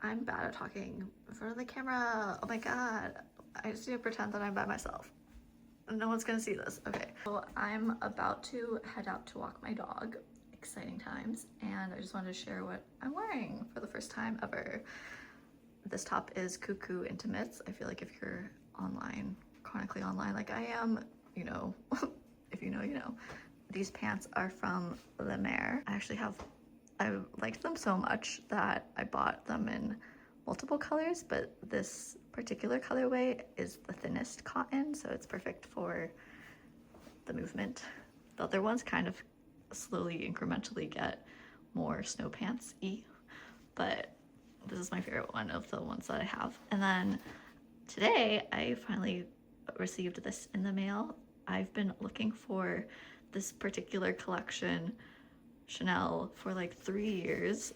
I'm bad at talking in front of the camera. Oh my god. I just need to pretend that I'm by myself. No one's gonna see this. Okay. So I'm about to head out to walk my dog. Exciting times. And I just wanted to share what I'm wearing for the first time ever. This top is Cuckoo Intimates. I feel like if you're online, chronically online like I am, you know, if you know, you know. These pants are from Le Maire. I liked them so much that I bought them in multiple colors, but this particular colorway is the thinnest cotton, so it's perfect for the movement. The other ones kind of slowly, incrementally get more snow pants-y, but this is my favorite one of the ones that I have. And then today I finally received this in the mail. I've been looking for this particular collection, Chanel, for like 3 years.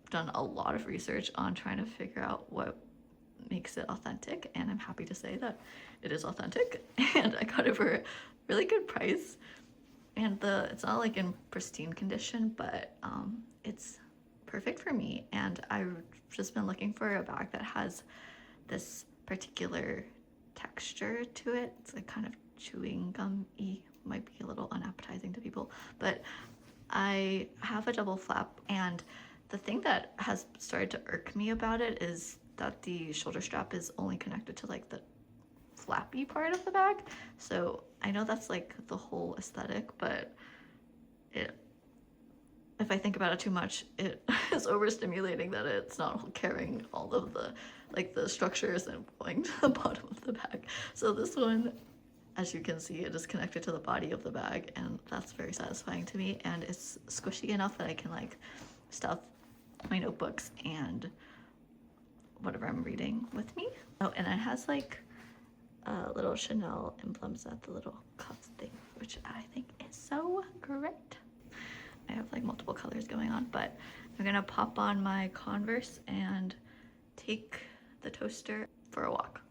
Done a lot of research on trying to figure out what makes it authentic, and I'm happy to say that it is authentic and I got it for a really good price. And it's not like in pristine condition, but it's perfect for me. And I've just been looking for a bag that has this particular texture to it. It's like kind of chewing gum-y, might be a little unappetizing to people, but I have a double flap, and the thing that has started to irk me about it is that the shoulder strap is only connected to like the flappy part of the bag. So I know that's like the whole aesthetic, but if I think about it too much, it is overstimulating that it's not carrying all of the structures and going to the bottom of the bag. So this one, as you can see, it is connected to the body of the bag, and that's very satisfying to me. And it's squishy enough that I can like stuff my notebooks and whatever I'm reading with me. Oh, and it has like little Chanel emblems at the little cuff thing, which I think is so great. I have like multiple colors going on, but I'm gonna pop on my Converse and take the toaster for a walk.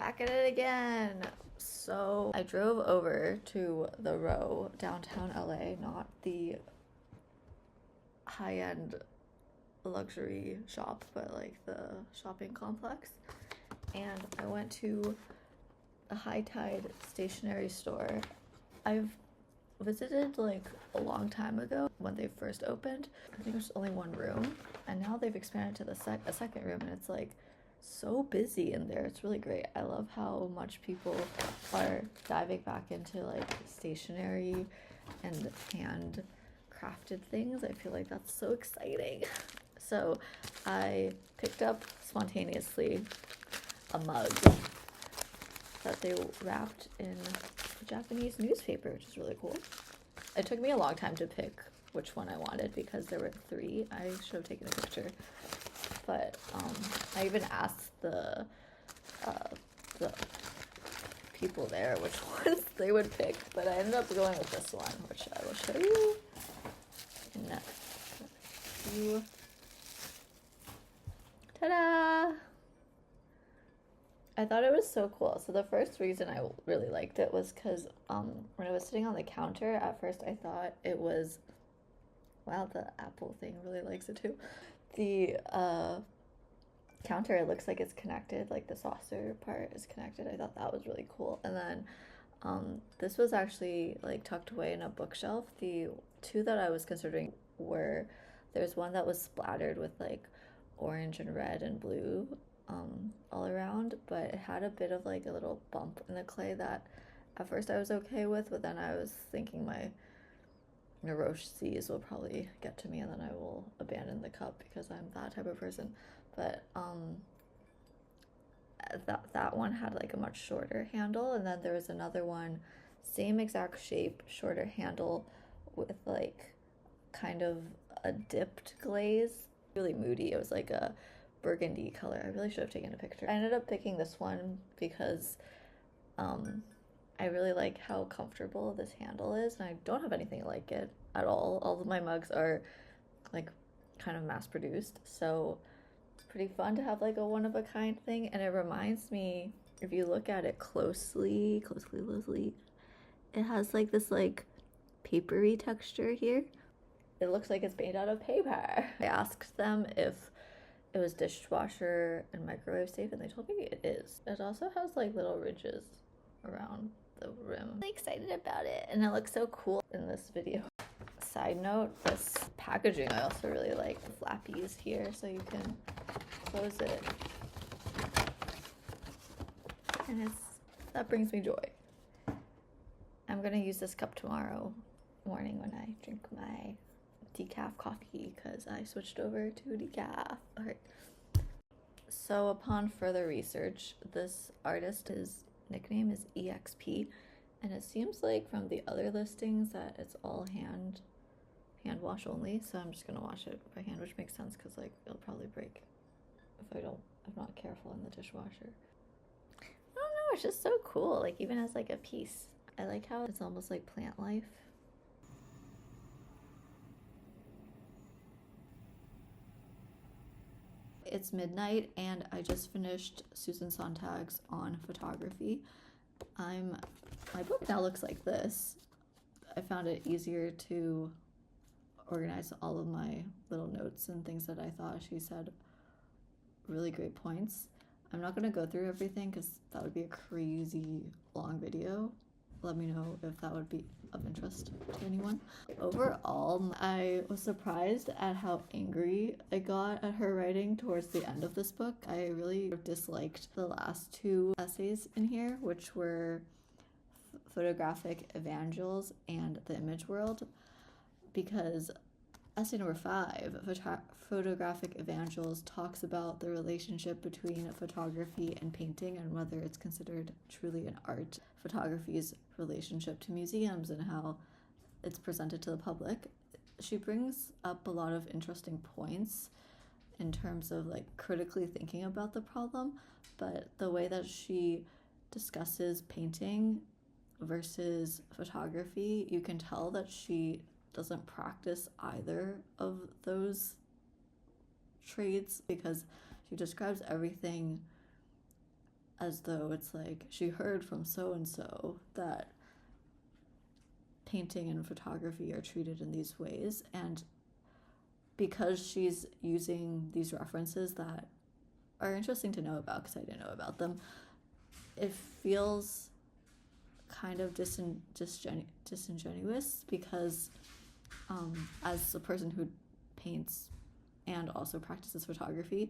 back at it again. So I drove over to the Row, downtown LA, not the high-end luxury shop, but like the shopping complex. And I went to a High Tide stationery store. I've visited like a long time ago when they first opened. I think it was only one room, and now they've expanded to a second room, and it's like so busy in there. It's really great. I love how much people are diving back into like stationery and handcrafted things. I feel like that's so exciting. So I picked up spontaneously a mug that they wrapped in a Japanese newspaper, which is really cool. It took me a long time to pick which one I wanted because there were 3. I should have taken a picture. But I even asked the people there which ones they would pick, but I ended up going with this one, which I will show you in a few. Ta-da! I thought it was so cool. So the first reason I really liked it was because when I was sitting on the counter, at first I thought it was, wow, the Apple thing really likes it too. The counter, it looks like it's connected, like the saucer part is connected. I thought that was really cool. And then this was actually like tucked away in a bookshelf. The 2 that I was considering were, there's one that was splattered with like orange and red and blue all around, but it had a bit of like a little bump in the clay that at first I was okay with, but then I was thinking my neuroses will probably get to me and then I will abandon the cup because I'm that type of person. But that one had like a much shorter handle, and then there was another one, same exact shape, shorter handle with like kind of a dipped glaze, really moody. It was like a burgundy color. I really should have taken a picture. I ended up picking this one because I really like how comfortable this handle is, and I don't have anything like it at all. All of my mugs are like kind of mass produced, so it's pretty fun to have like a one-of-a-kind thing. And it reminds me, if you look at it closely, it has like this like papery texture here. It looks like it's made out of paper. I asked them if it was dishwasher and microwave safe, and they told me it is. It also has like little ridges around the rim. I'm really excited about it, and it looks so cool in this video. Side note, this packaging I also really like. The flappies here, so you can close it, and that brings me joy. I'm gonna use this cup tomorrow morning when I drink my decaf coffee because I switched over to decaf. Alright. So upon further research, this artist's nickname is EXP, and it seems like from the other listings that it's all hand wash only, so I'm just gonna wash it by hand, which makes sense because like it'll probably break if I'm not careful in the dishwasher. I don't know, it's just so cool, like even as like a piece. I like how it's almost like plant life. It's midnight and I just finished Susan Sontag's on photography. My book now looks like this. I found it easier to organize all of my little notes and things that I thought she said really great points. I'm not going to go through everything because that would be a crazy long video. Let me know if that would be of interest to anyone. Overall, I was surprised at how angry I got at her writing towards the end of this book. I really disliked the last 2 essays in here, which were Photographic Evangels and The Image World, because essay number 5, Photographic Evangels, talks about the relationship between photography and painting and whether it's considered truly an art. Photography's relationship to museums and how it's presented to the public. She brings up a lot of interesting points in terms of like critically thinking about the problem, but the way that she discusses painting versus photography, you can tell that she doesn't practice either of those trades because she describes everything as though it's like she heard from so-and-so that painting and photography are treated in these ways, and because she's using these references that are interesting to know about because I didn't know about them, it feels kind of disingenuous because as a person who paints and also practices photography,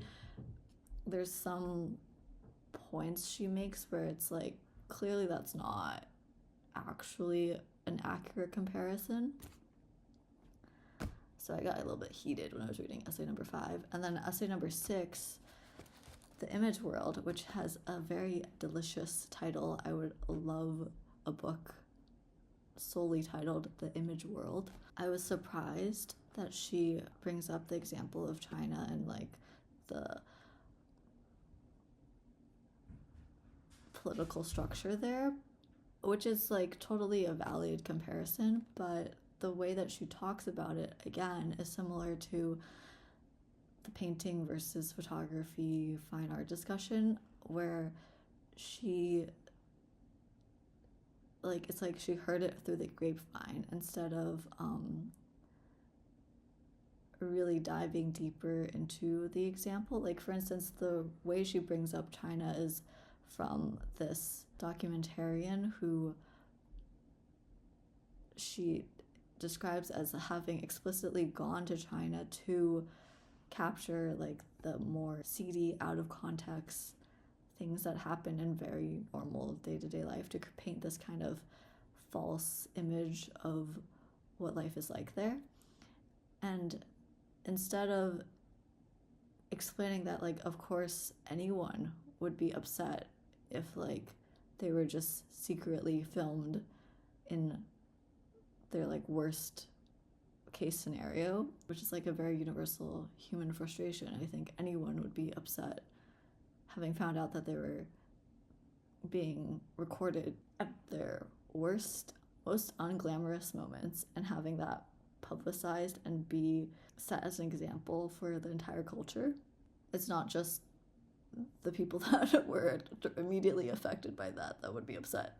there's some points she makes where it's like, clearly that's not actually an accurate comparison. So I got a little bit heated when I was reading essay number 5. And then essay number 6, The Image World, which has a very delicious title. I would love a book solely titled The Image World. I was surprised that she brings up the example of China and like the political structure there, which is like totally a valid comparison, but the way that she talks about it again is similar to the painting versus photography fine art discussion, where she like, it's like she heard it through the grapevine instead of really diving deeper into the example. Like, for instance, the way she brings up China is from this documentarian who she describes as having explicitly gone to China to capture like the more seedy, out of context things that happen in very normal day-to-day life, to paint this kind of false image of what life is like there. And instead of explaining that, like, of course anyone would be upset if like they were just secretly filmed in their like worst case scenario, which is like a very universal human frustration. I think anyone would be upset having found out that they were being recorded at their worst, most unglamorous moments, and having that publicized and be set as an example for the entire culture. It's not just the people that were immediately affected by that would be upset,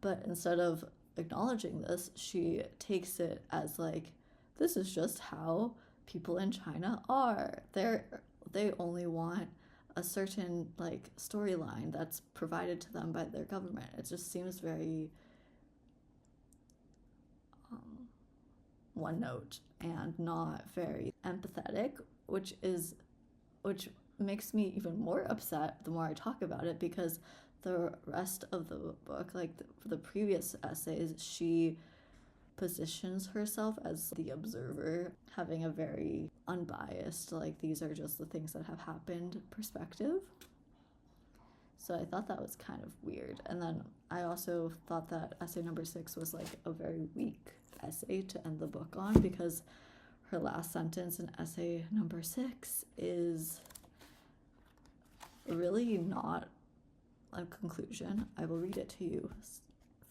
but instead of acknowledging this, she takes it as like, this is just how people in China are. They only want a certain like storyline that's provided to them by their government. It just seems very one note and not very empathetic, which makes me even more upset the more I talk about it, because the rest of the book, like the previous essays, she positions herself as the observer, having a very unbiased, like, these are just the things that have happened perspective. So I thought that was kind of weird. And then I also thought that essay number 6 was like a very weak essay to end the book on, because her last sentence in essay number 6 is really not a conclusion. I will read it to you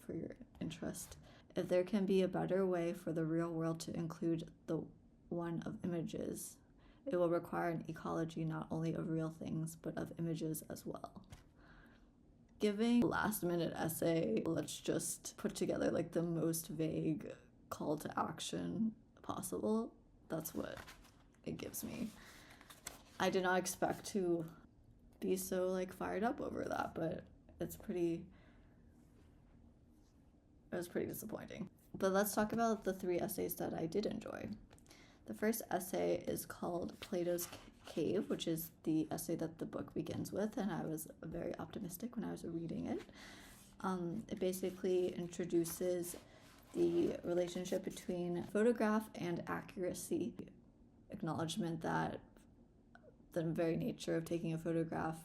for your interest. If there can be a better way for the real world to include the one of images, it will require an ecology not only of real things, but of images as well. Giving a last-minute essay, let's just put together like the most vague call to action possible, that's what it gives me. I did not expect to be so like fired up over that, but it was pretty disappointing. But let's talk about the 3 essays that I did enjoy. The first essay is called Plato's Cave, which is the essay that the book begins with, and I was very optimistic when I was reading it. It basically introduces the relationship between photograph and accuracy, acknowledgement that the very nature of taking a photograph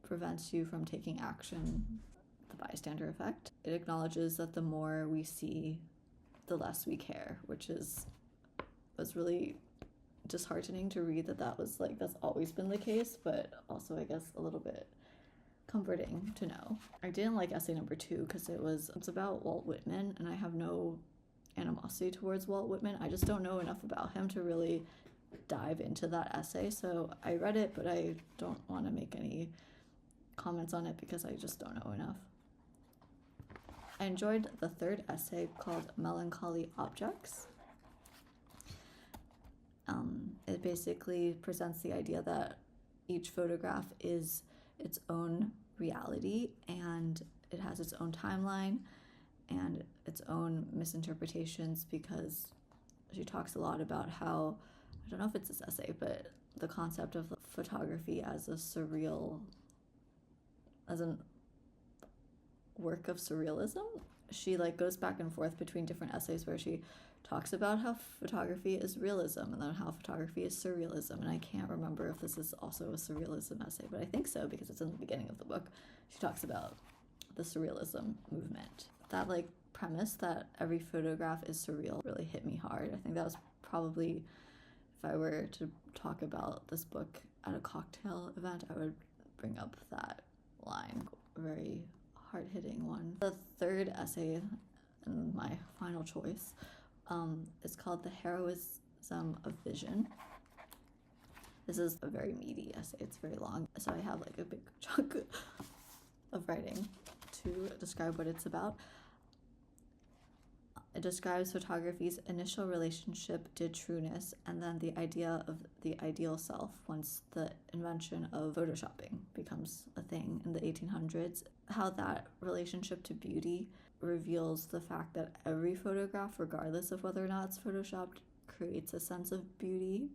prevents you from taking action, the bystander effect. It acknowledges that the more we see, the less we care, which was really disheartening to read that was like, that's always been the case, but also I guess a little bit comforting to know. I didn't like essay number 2 because it's about Walt Whitman, and I have no animosity towards Walt Whitman. I just don't know enough about him to really dive into that essay, so I read it, but I don't want to make any comments on it because I just don't know enough. I enjoyed the third essay called Melancholy Objects. It basically presents the idea that each photograph is its own reality and it has its own timeline and its own misinterpretations, because she talks a lot about how, I don't know if it's this essay, but the concept of photography as a surreal, as a work of surrealism. She like goes back and forth between different essays where she talks about how photography is realism and then how photography is surrealism, and I can't remember if this is also a surrealism essay, but I think so because it's in the beginning of the book. She talks about the surrealism movement. That like premise that every photograph is surreal really hit me hard. I think that was probably, if I were to talk about this book at a cocktail event, I would bring up that line. Very hard-hitting one. The third essay, and my final choice, is called The Heroism of Vision. This is a very meaty essay. It's very long, so I have like a big chunk of writing to describe what it's about. It describes photography's initial relationship to trueness and then the idea of the ideal self once the invention of photoshopping becomes a thing in the 1800s. How that relationship to beauty reveals the fact that every photograph, regardless of whether or not it's photoshopped, creates a sense of beauty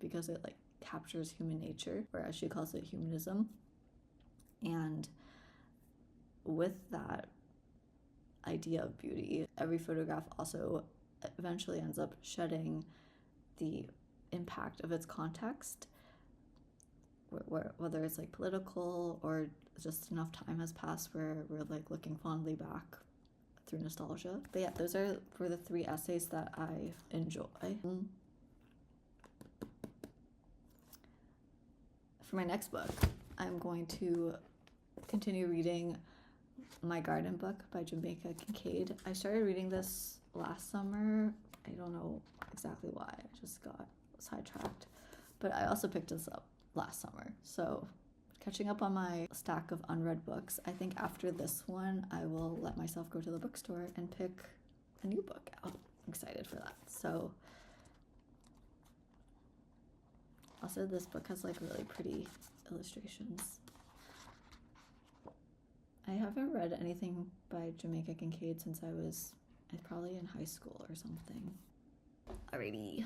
because it like captures human nature, or as she calls it, humanism. And with that idea of beauty, every photograph also eventually ends up shedding the impact of its context, whether it's like political or just enough time has passed where we're like looking fondly back through nostalgia. But yeah, those were the three essays that I enjoy. For my next book, I'm going to continue reading My Garden Book by Jamaica Kincaid. I started reading this last summer. I don't know exactly why. I just got sidetracked. But I also picked this up last summer. So catching up on my stack of unread books. I think after this one, I will let myself go to the bookstore and pick a new book out. I'm excited for that. So also this book has like really pretty illustrations. I haven't read anything by Jamaica Kincaid since I was probably in high school or something. Alrighty.